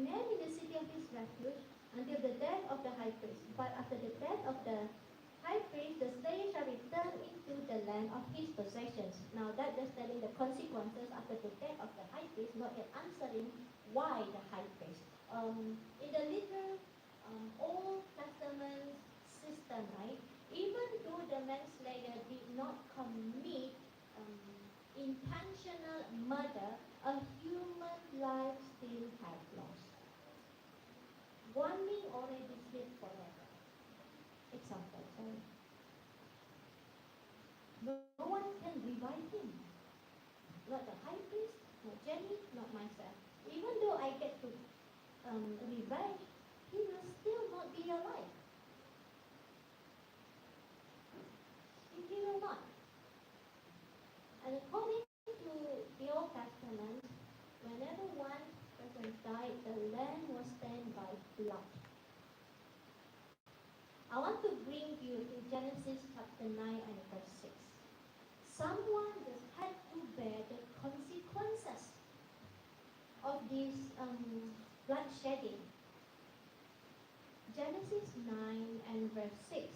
remain in the city of his refuge until the death of the high priest. But after the death of the high priest, the slayer shall return into the land of his possessions. Now that just telling the consequences after the death of the high priest, not yet answering why the high priest. In the literal Old Testament system, right? Even though the manslayer did not commit intentional murder, a human life still had lost. One being already lived forever. Example, sorry. No one can revive him. Not the high priest, not Jenny, not myself. Even though I get to revive, he will still not be alive. He will not. And according to the Old Testament, whenever one person died, the land was stained by blood. I want to bring you to Genesis chapter 9 and verse 6. Someone just had to bear the consequences of this bloodshedding. Genesis 9 and verse 6.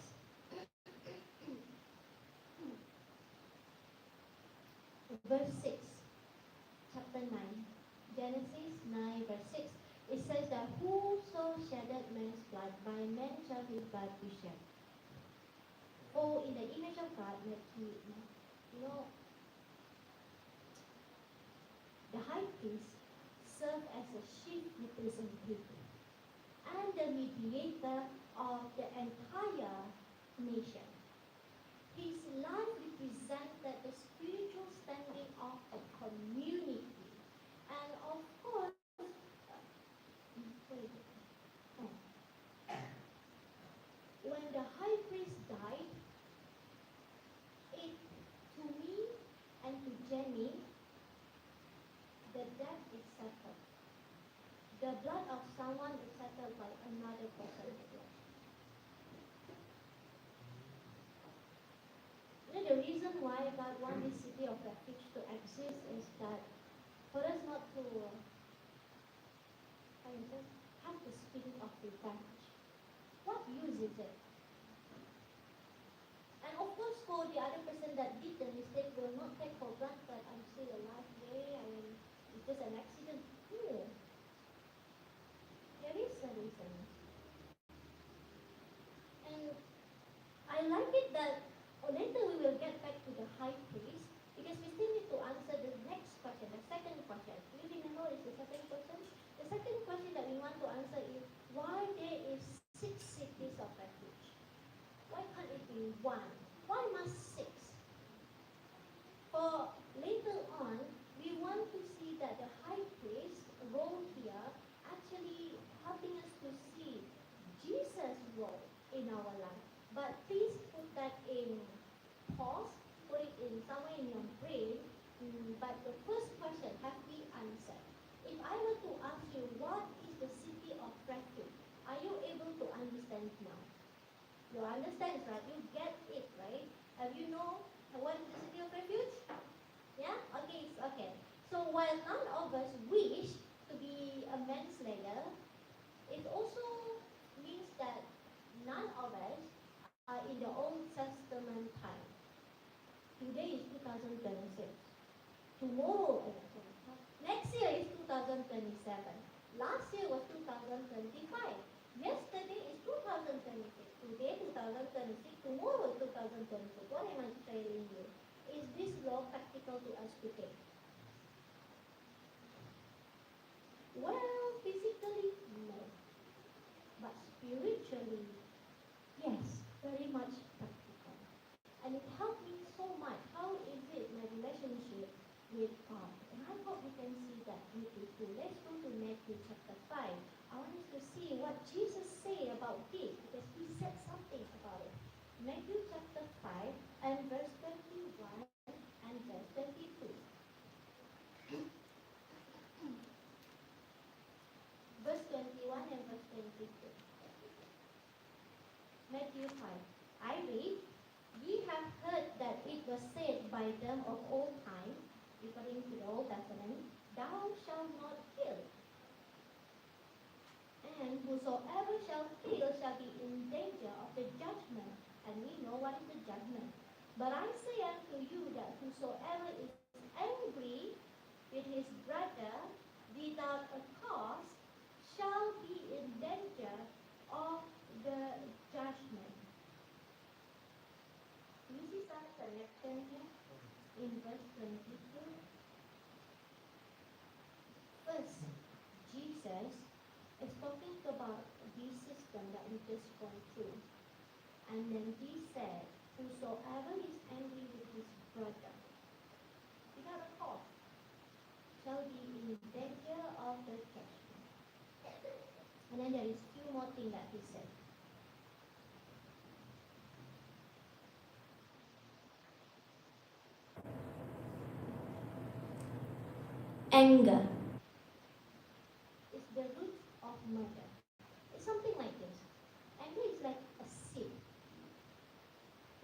Verse 6, chapter 9. Genesis 9 verse 6. It says that whoso shedded man's blood, by man shall his blood be shed. For in the image of God, you know, the high priest served as a chief representative and the mediator of the entire nation. His life represented the spiritual standing of a community. And of course, when the high priest died, it, to me and to Jenny, the death is settled. The blood of someone is settled by another person's blood. The reason why God wants this city of refuge to exist is that for us not to have the spirit of revenge. What use is it? And of course, for the other person that did the mistake, will not take for granted I'm still alive today. It's just an accident. No. There is a reason. And I like it that later we will get back to the high priest because we still need to answer the next question, the second question. Do you remember what is the second question? The second question that we want to answer is why there is 6 cities of refuge? Why can't it be 1? Why must 6? For later on, we want to see that the high priest role here actually helping us to see Jesus' role in our life. But please put that in pause, put it in somewhere in your brain. But the first question has been answered. If I were to ask you, what is the city of refuge? Are you able to understand now? You understand, right? You get it, right? You know what is the city of refuge? Yeah? Okay, it's okay. So while none of us wish to be a manslayer, it also means that none of us are in the Old Testament time. Today is 2026. Tomorrow, next year is 2027. Last year was 2025. Yesterday is 2026. Today 2026. Tomorrow 2026. What am I telling you? Is this law practical to us today? Well, physically, no. But spiritually, yes, very much practical. And it helped me so much. How is it my relationship with God? And I hope you can see that with you too. Let's go to Matthew chapter 5. I want us to see what Jesus said about this because he said something about it. Matthew chapter 5 and verse 21 and verse 22. Verse 21 and verse 22. Matthew 5. I read, ye have heard that it was said by them of old time, referring to the Old Testament, thou shalt not kill. whosoever shall kill shall be in danger of the judgment. And we know what is the judgment. But I say unto you that whosoever is angry with his brother without a cause shall be in danger of the judgment. You see some connection here in verse 22. First, Jesus is talking about this system that we just gone through. And then he said, whosoever is angry with his brother without a cause shall be in danger of the judgment. And then there is few more things that he said. Anger is the root of murder. It's something like this. Anger is like a seed.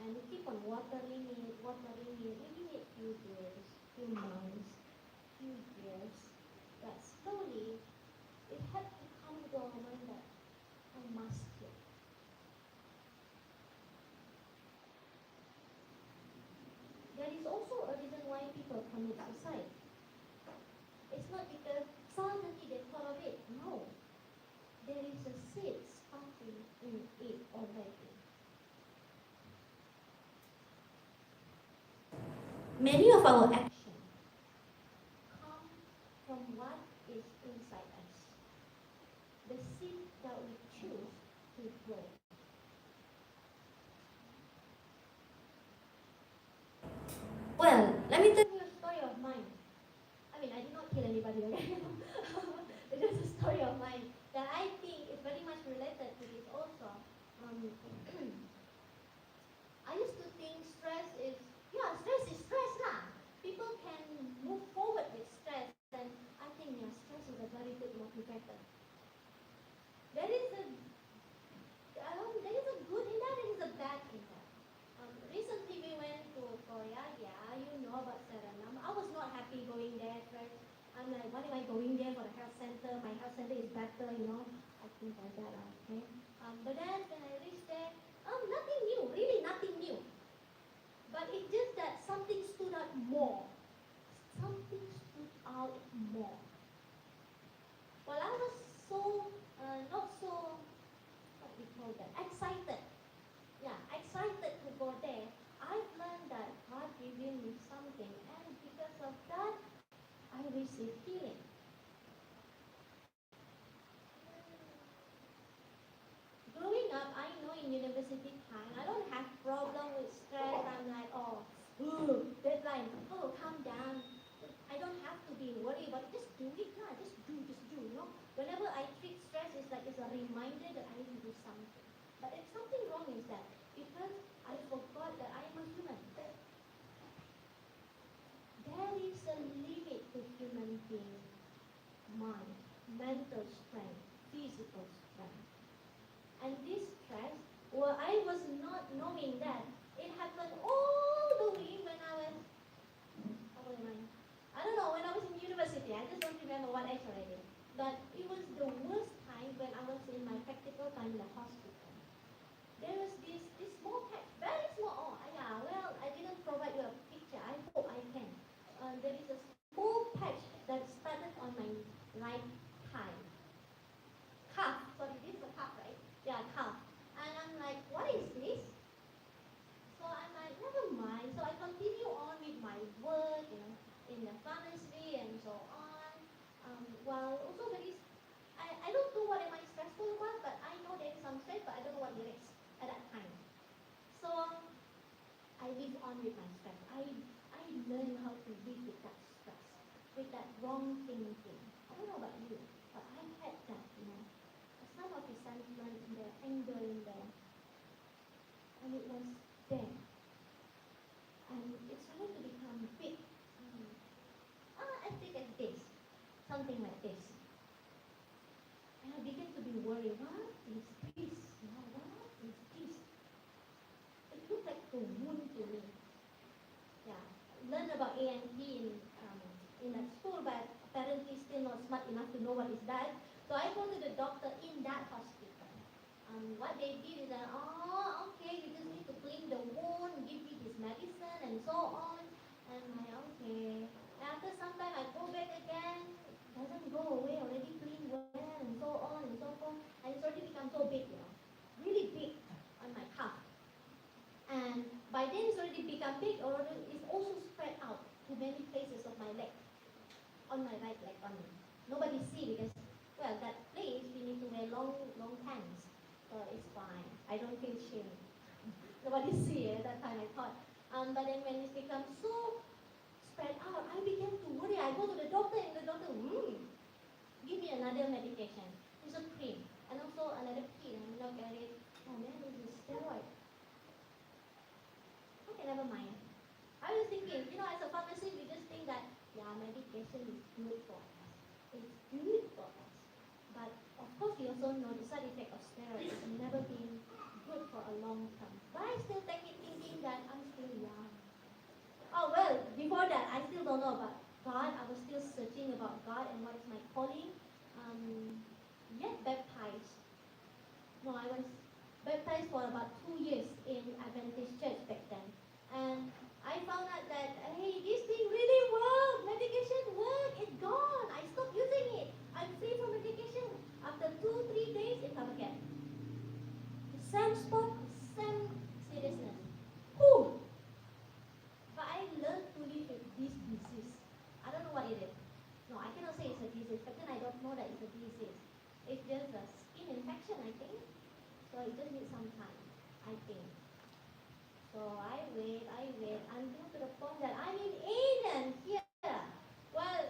And you keep on watering it, maybe a few days, few months, few years. But slowly, it had to come to a moment that I must kill. There is also a reason why people commit suicide. It's not because suddenly they thought of it. No. There is a seed sprouting in it already. Many of our actions come from what is inside us. The seed that we choose to grow. Well, let me tell you a story of mine. I mean, I did not kill anybody, okay? It is a story of mine that I think is very much related to this also. I used to think stress is stress lah. People can move forward with stress, and I think stress is a very good motivator. There is a good in that, there is a bad in that. Recently we went to Korea, you know about Suriname. I was not happy going there first. I'm like, what am I going there for the health center? My health center is better, I think like that, okay? But then when I reached there, nothing new, really nothing new. But it's just that something stood out more. Something stood out more. Well, I was so, not so, what do you call that, excited. Yeah, excited to go there. I've learned that God giving me something, and because of that, I received healing. Growing up, I know in university time, I don't have problem with stress. I'm like, deadline, calm down. I don't have to be worried about it. Just do it, just do. Whenever I treat stress, it's like it's a reminder that I need to do something. But if something wrong is that, because I forgot that I am a human. There is a limit to human being mind, mental strength, physical strength. And this stress, well, I was not knowing that. It happened all the way when I was, how old am I? I don't know, when I was in university. I just don't remember what age already. But it was the worst time when I was in my practical time in the hospital. There was this small patch, very small. I didn't provide you a picture. I hope I can. There is a small patch that started on my right thigh. Calf. Sorry, this is a calf, right? Yeah, calf. And I'm like, what is this? So I'm like, never mind. So I continue on with my work, in the pharmacy and so on. While also I don't know what am I stressful about, but I know there is some stress, but I don't know what it is at that time. So I live on with my stress. I learn how to live with that stress, with that wrong thinking. I don't know about you, but I had that, some of the sentiment in there, anger in there, and it was there. And it started to become big. As big as this, something like this. And I began to be worried. What is this? What is this? It looked like a wound to me. Yeah, learn about ANT in that school, but apparently still not smart enough to know what is that. So I go to the doctor in that hospital. What they did is that, okay, you just need to clean the wound, give me this medicine, and so on. And I'm like, okay. And after some time, I go back again, doesn't go away, already clean well, and so on and so forth. And it's already become so big, really big on my calf. And by then it's already become big, or it's also spread out to many places of my leg, on my right leg only. Nobody see because, well, that place we need to wear long pants, so it's fine. I don't feel shame. Nobody see at that time, I thought. But then when it becomes so spread out, I began to worry. I go to the doctor, and the doctor, give me another medication. It's a cream, and also another pill. And look at it. Oh man, this is steroid. Okay, never mind. I was thinking, as a pharmacist, we just think that, medication is good for us. It's good for us. But of course, we also know the side effect of steroids has never been good for a long term. But I still take it thinking that I'm still young. Oh, well, before that, I still don't know about God. I was still searching about God and what is my calling. Yet baptized. No, I was baptized for about 2 years in Adventist church back then. And I found out that, hey, this thing really works. Medication works. It's gone. I stopped using it. I'm free from medication. After 2-3 days, it comes again. The same spot, same seriousness. Whew! But I learned to live with this disease. I don't know what it is. No, I cannot say it's a disease, but then I don't know that it's a disease. It's just a skin infection, I think. So it just needs some time, I think. So I wait until to the point that I'm in Aden here. Well,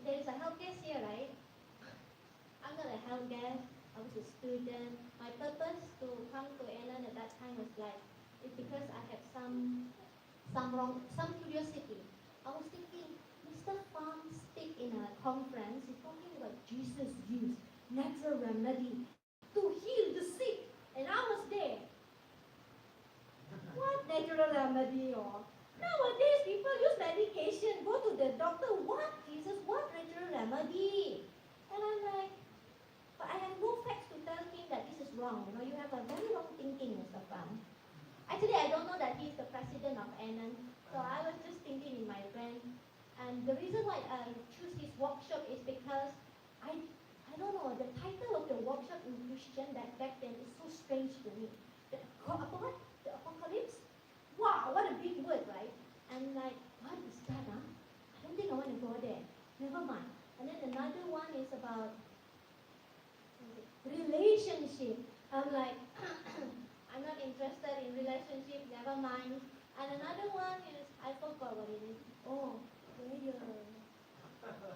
there is a help desk here, right? I'm not a help desk. I was a student. My purpose to come to Aden at that time was like, it's because I had some curiosity. I was thinking, Mr. Pham speak in a conference. He's talking about Jesus used natural remedy to heal the sick, and I was there. What natural remedy? Nowadays people use medication, go to the doctor. What, Jesus? What natural remedy? And I'm like, but I have no facts to tell him that this is wrong. You have a very wrong thinking, Mr. Pham. Actually, I don't know that he's the president of Anon, so I was just thinking in my brain. And the reason why I choose his workshop is because I don't know, the title of the workshop in Christian back then is so strange to me. The apocalypse? Wow, what a big word, right? And like, what is that, I don't think I want to go there. Never mind. And then another one is about relationship. I'm like, I'm not interested in relationship, never mind. And another one is, I forgot what it is. Oh, prayer.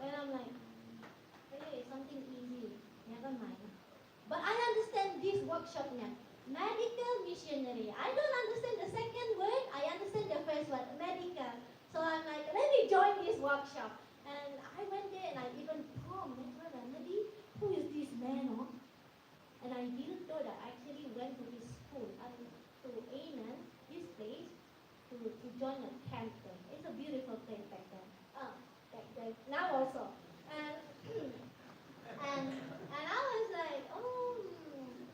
And I'm like, prayer is something easy, never mind. But I understand this workshop now. Medical missionary. I don't understand the second word, I understand the first word, medical. So I'm like, let me join this workshop. And I went there and I even natural remedy. Who is this man? And I didn't know that I actually went to his school, to Anon, this place, to join a camp there. It's a beautiful place back then. Back then. Now also. And I was like,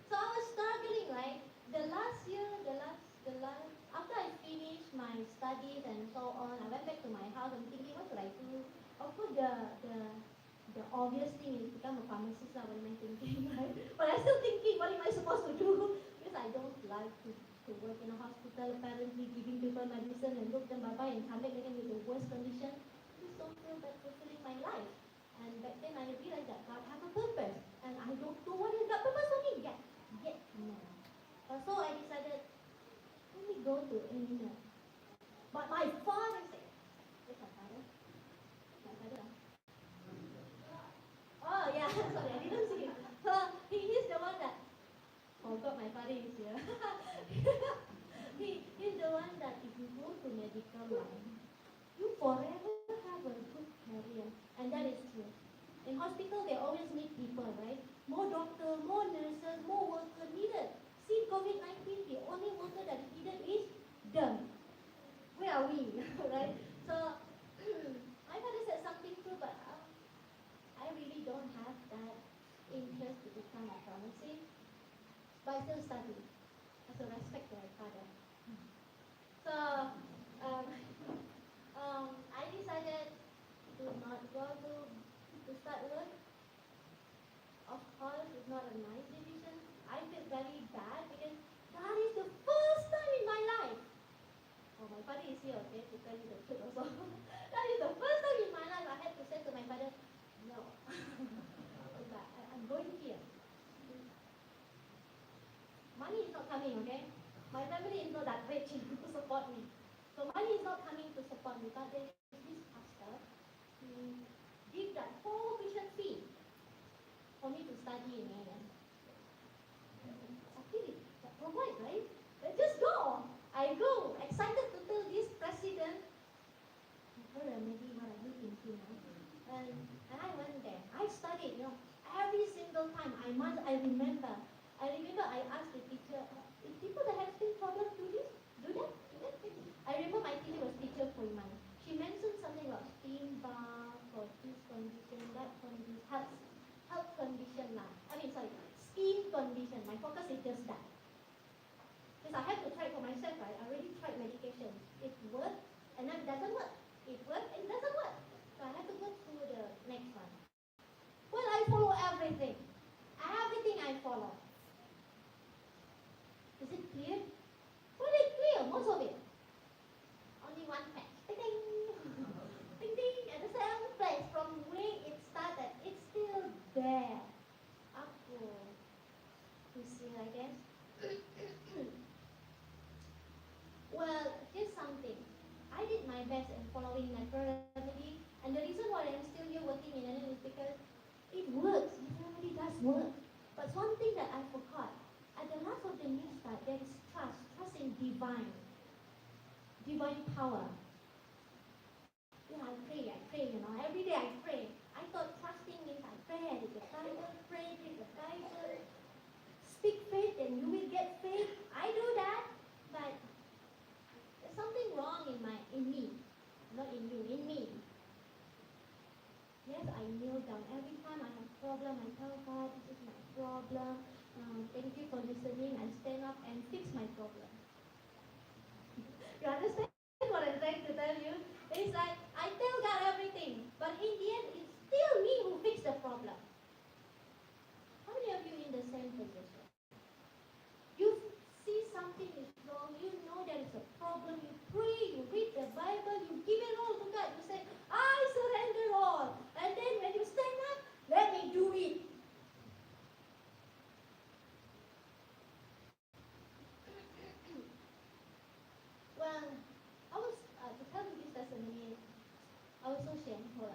so I was struggling, right? The last year, after I finished my studies and so on, I went back to my house and thinking, what should I do? Of course, the obvious thing is become a pharmacist. What am I thinking, right? But I'm still thinking, what am I supposed to do? Because I don't like to work in a hospital, apparently giving people medicine and look them bye-bye and come back again with the worst condition. I just don't feel that fulfilling my life. And back then I realized that God has a purpose. And I don't know what is God's purpose for me yet. No. So I decided, let me go to Anon. But my father said, where's my father? Oh yeah, sorry, I didn't see him. He's the one that, oh God, my father is here. He's the one that if you go to medical line, you forever have a good career. And that is true. In hospital, they always need people, right? More doctors, more nurses, more workers needed. See, COVID-19, the only worker that is needed is them. Where are we, right? So, my father said something true, but I really don't have that interest to become a pharmacy, but I still study as a respect to my father. So um, I decided to not go to start work. Of course, it's not a nice decision. I feel very bad because that is the first time in my life. Oh, my father is here, okay, to tell you the truth also. That is the first time in my life I had to say to my father, no, I'm going here. Money is not coming, okay? My family is not that rich to support me. So money is not coming to support me, but there is this pastor who give that whole tuition fee for me to study in England. Sakiri, provide, right? Let's just go. I go, excited to tell this president, maybe what are you thinking now? And I went there. I studied, every single time. I remember I asked the teacher, if people that have skin problem do this, do that, do that. I remember my teacher was teacher Puiman. She mentioned something about steam bath for this condition, that condition, health condition lah. Skin condition. My focus is just that. Because I have to try for myself, right? I already tried medication. It worked, and then it doesn't work. It worked, and it doesn't work. So I have to go through the next one. Well, I follow everything. Everything I follow. Is it clear? Pretty clear, most of it. Only one patch. Ding ding. Ding ding. At the same place from where it started. It's still there. Up to see, I guess. Well, here's something. I did my best in following natural remedy, and the reason why I'm still here working in NN is because it works. Natural remedy does work. But one thing that I forgot, at the last of the new start, there is trust in divine power. Yeah, I pray, every day I pray. I thought trusting means I pray, I read the Bible, speak faith, and you will get faith. I do that, but there's something wrong in me, not in you, in me. Yes, I kneel down every time I have problem. I tell God, this is my problem. Thank you for listening. I stand up and fix my problem. You understand what I'm trying to tell you? It's like I tell God everything, but in the end, it's still me who fixes the problem. How many of you in the same position? You see something is wrong, you know there is a problem, you pray, you read the Bible, you give it all to God, you say, I surrender all. And then when you stand up, let me do it. Well, I was, to tell you this testimony, I was so shameful.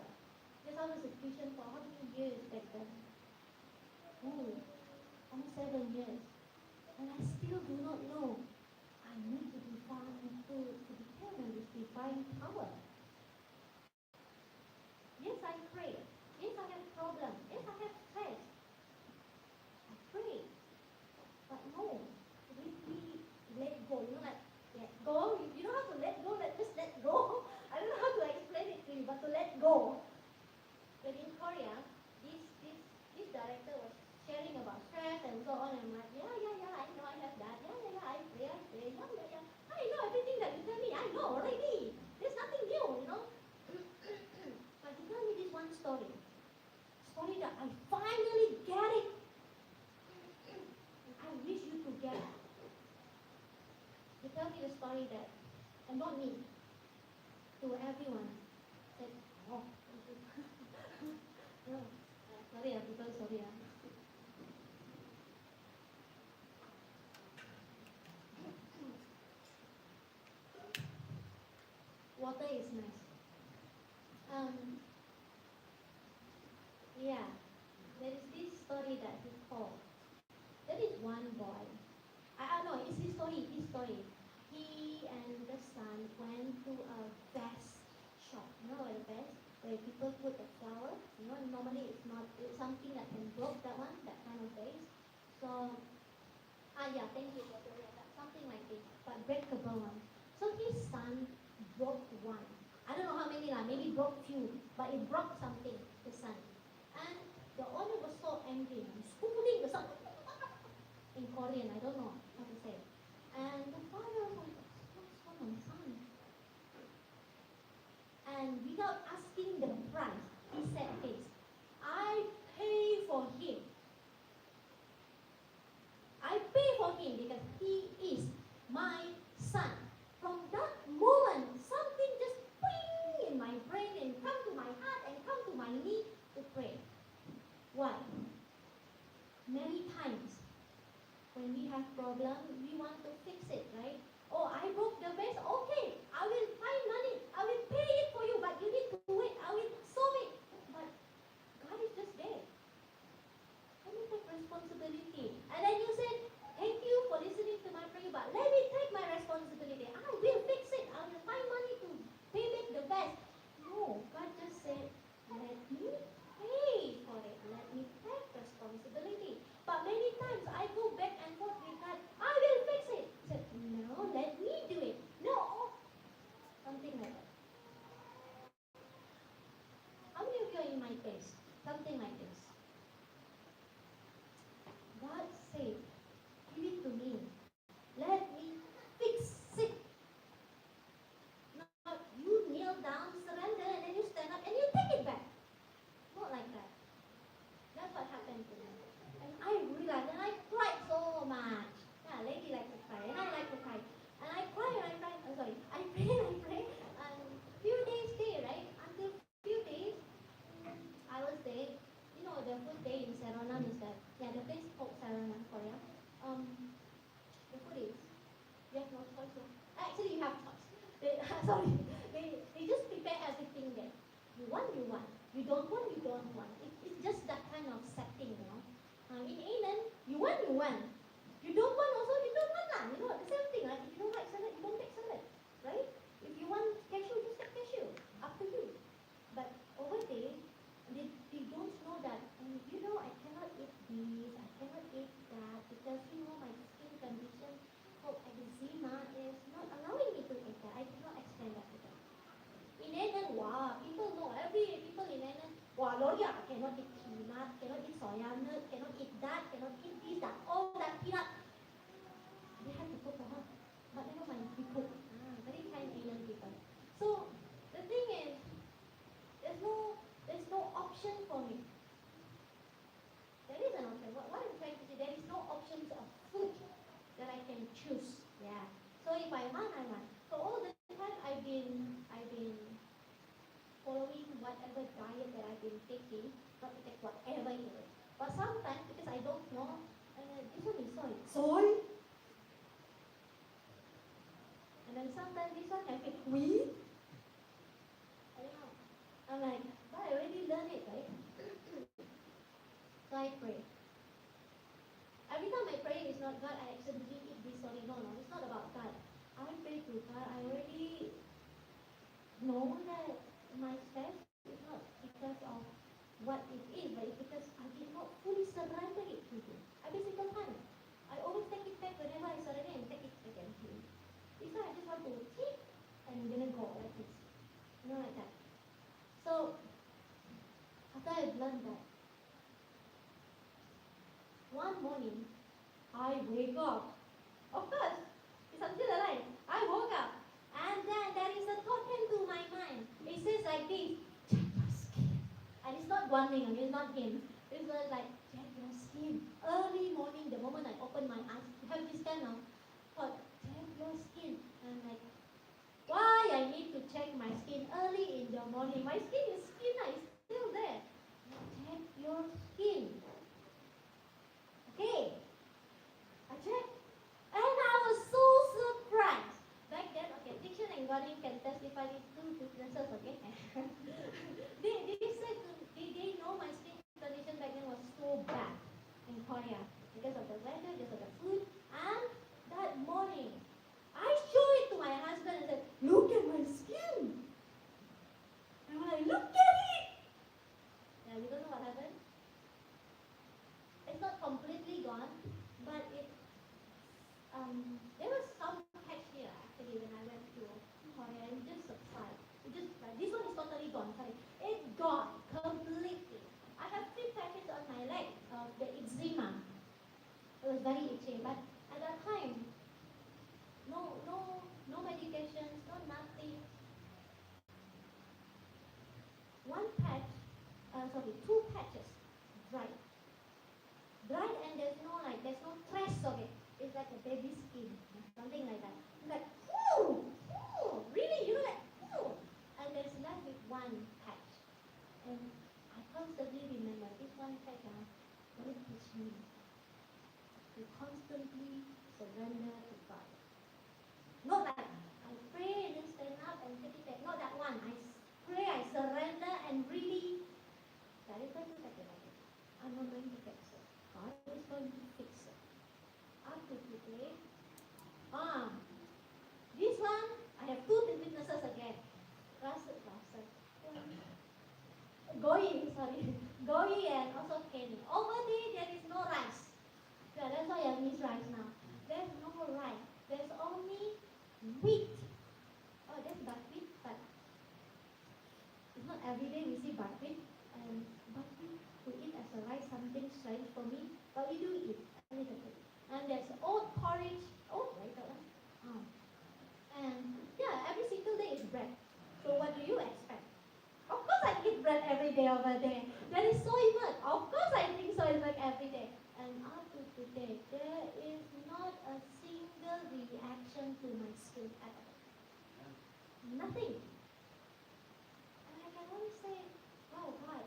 Because I was a Christian for how many years back then? Oh, almost 7 years. And I still do not know. I need to be found to be filled with this divine power. Yes, I pray. Yes, I have problems. Yes, I have stress. I pray. But no, we let go. Like let go. You know how to let go? Just let go. I don't know how to explain it to you, but to let go. But in Korea, this director was sharing about stress and so on, and I'm like, yeah, I know I have that. Yeah, I pray. Yeah. I know everything that you tell me. I know already. There's nothing new, But he told me this one story that I finally get it. I wish you to get it. He told me the story that, and not me, to everyone. Said, oh, no, sorry, people, sorry. Water is nice. Yeah, there is this story that he told. There is one boy. I know, it's his story. He and the son went to a vase shop. You know what a vase? Where people put the flower. Normally it's something that can broke that kind of vase. So, yeah, thank you. Something like this, but breakable one. So his son broke one. I don't know how many, maybe broke few, but it broke something, the son. And the owner was so angry and scolding or something. In Korean, I don't know how to say. And the father was like, what's wrong, son? And without asking the price, he said this, I pay for him. I pay for him because he is my son. From that moment, something just ping in my brain and come to my heart and come to my knee to pray. Why? Many times when we have problems, we want to fix it, right? Oh, I broke the vase. Okay, I will find money. I will pay it for you, but you need to wait. I will solve it. But God is just there. Let me take responsibility. And then you said, thank you for listening to my prayer, but let me take my responsibility. I will fix it. I will find money to pay back the vase. No, God just said, let me pay for it. Let me take responsibility. But many times I go back and forth with God. I will fix it. He said, no, let me do it. No. Something like that. How many of you are in my case? Something like this. God said, give it to me. Let me fix it. Not you kneel down, surrender, and then you stand up and you take it back. Not like that. That's what happened to me. And I realized, and I cried so much. Yeah, lady like to cry, and I like to cry. And I cry, and I cry. Oh, sorry. I pray, and few days there, right? Until few days, I was there. You know, the food day in Saronan is that, yeah, the place called Saronan, Korea. The food is, you have no choice. Actually, you have choice. Sorry. They just prepare everything there. You want, you want. You don't want, you don't want. It's just that kind of setting, you know. In Aiden, you want, you want. You don't want also, you don't want lah. You know, the same thing, right? If you don't like salad, you don't take salad, right? If you want cashew, just take cashew. Up to you. But over there, they don't know that, you know, I cannot eat this, I cannot eat that, because, you know, my skin condition called eczema is not allowing me to eat that. I cannot explain that to them. In Aiden, wow, people know, people in Aiden, wow, LORIA cannot eat peanut, cannot eat soya nut, cannot eat that, cannot eat this, that, all that peanut. They have to cook for her. But never mind, we cook. Very kind Aiden people. So, the thing is, there's no option for me. There is an option. What I'm trying to say, there is no options of food that I can choose. Yeah. So if I want, I want. So all the time I've been following whatever diet that I've been taking, not to take whatever it is. But sometimes, because I don't know, this one is soy. Soy? And then sometimes this one can be wheat. I don't know. I'm like, but I already learned it, right? So I pray. Every time I pray, it's not God, I accidentally eat this, sorry. No, it's not about God. I pray to God, I already know that my stress is not because of what it is, but it's because I did not fully surrender it to Him. Every single time. I always take it back whenever I surrender and take it again to Him. This time I just want to take and then go like this. You know, like that. So, after I've learned that, one morning, I wake up. Of course, because I'm still alive. I woke up. And then there is a thought came to my mind. It says like this, check your skin. And it's not Guan-Ming, it's not him. It was like, check your skin. Early morning, the moment I open my eyes, I have this kind of thought, check your skin. And I'm like, why I need to check my skin early in the morning? My skin is still there. Check your skin. Okay, I checked, and I was so surprised. Back then, okay, Diction and Guan-Ming can testify these two differences, okay? they said they know my skin condition back then was so bad in Korea because of the weather, because of the food, and that morning, I showed it to my husband and said, look at my skin. And I'm like, look at it. Yeah, you don't know what happened? It's not completely gone, but there was some patch here actually when I went to Korea, and just subside. This one is totally gone. Sorry, it's gone completely. I have 3 patches on my leg of the eczema very itchy. But at that time, no medications, no nothing. One patch, two patches, dried. Dried and there's no trace of it. It's like a baby skin, something like that. It's like, really? You know, like, and there's left with one patch. And I constantly remember this one patch, don't teach me to constantly surrender to God. Not like I pray and then stand up and take it back. Not that one. I pray, I surrender and really, God is going to take it like it. I'm not going to fix it. God is going to fix it. Up to today. This one, I have two witnesses again. Goi and also Kenny. Over there is no rice. Yeah, that's why I miss rice now. There's no rice. There's only wheat. Oh, that's buckwheat, but it's not every day we see buckwheat. And buckwheat to eat as a rice, something strange for me. But we do eat a little bit. And there's oat porridge. Oh, right, that one. And yeah, every single day is bread. So what do you expect? Of course I eat bread every day over there. There is soy milk. Of course I drink soy milk every day. And up to today, there is not a single reaction to my skin at all. Nothing. And I can only say, oh God,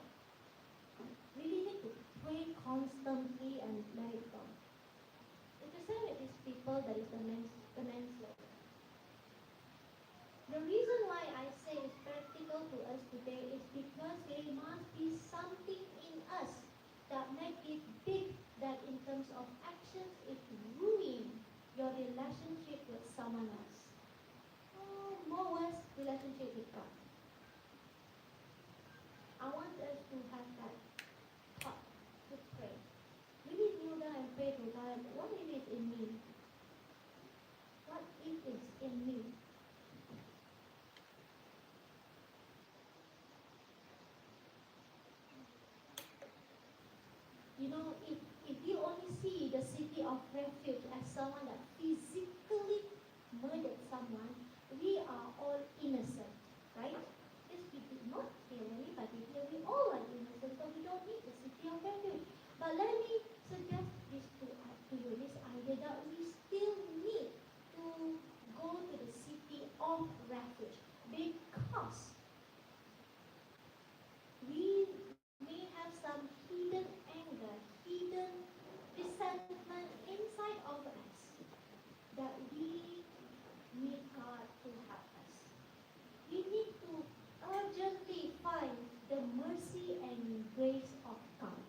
really need to pray constantly and let it go. It's the same with these people that is the manslaughter. The reason why I say it's practical to us today is because there must be something in us that make it big, that in terms of actions it ruin your relationship with someone else. More worse, relationship with God. I want us to have that thought to pray. Really kneel down and pray to God, what it is in me? What it is in me? You know, if you only see the city of refuge as someone that physically murdered someone, we are all innocent, right? Yes, we did not kill anybody here. We all are innocent, so we don't need the city of refuge. But let me suggest this to you, this idea that we still need to go to the city of refuge because we may have some hidden anger, hidden resentment inside of us that we need God to help us. We need to urgently find the mercy and grace of God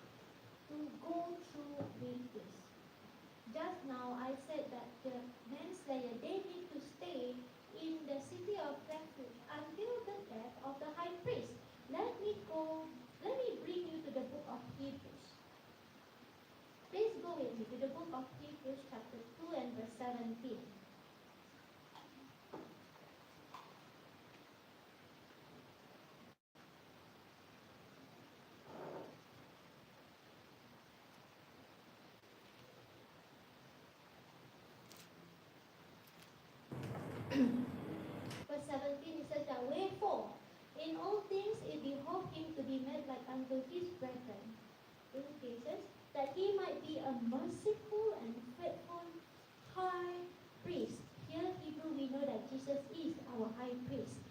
to go through with this. Just now I said that the manslayer, they need to stay in the city of refuge until the death of the high priest. Let me bring you to the book of Hebrews. Please go with me to the book of Hebrews chapter 2 and verse 17. Verse 17 it says that, wherefore, in all things it behoved him to be made like unto his brethren, in cases, that he might be a merciful and faithful high priest. Here Hebrew we know that Jesus is our high priest.